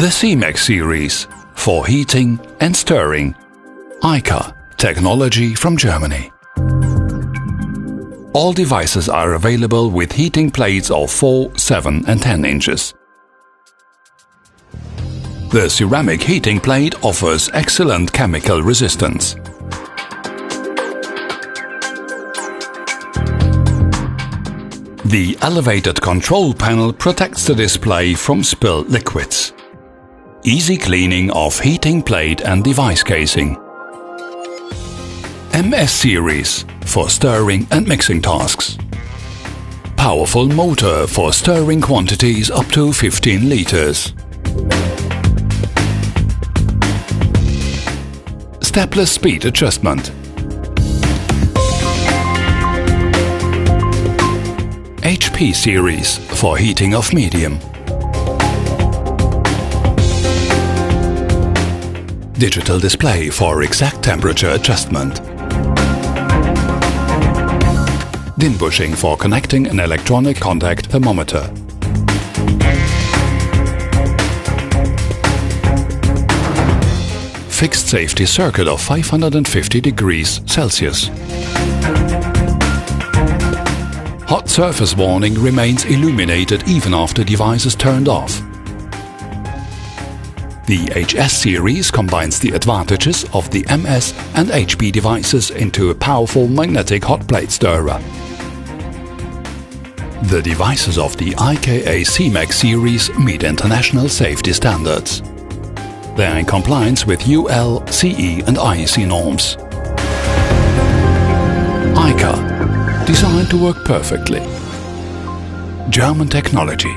The CMAX series for heating and stirring. IKA technology from Germany. All devices are available with heating plates of 4, 7 and 10 inches. The ceramic heating plate offers excellent chemical resistance. The elevated control panel protects the display from spilled liquids. Easy cleaning of heating plate and device casing. MS series for stirring and mixing tasks. Powerful motor for stirring quantities up to 15 liters. Stepless speed adjustment. HP series for heating of medium. Digital display for exact temperature adjustment. DIN bushing for connecting an electronic contact thermometer. Fixed safety circuit of 550 degrees Celsius. Hot surface warning remains illuminated even after device is turned off. The HS series combines the advantages of the MS and HP devices into a powerful magnetic hot plate stirrer. The devices of the IKA CMAX series meet international safety standards. They are in compliance with UL, CE and IEC norms. IKA, designed to work perfectly. German technology.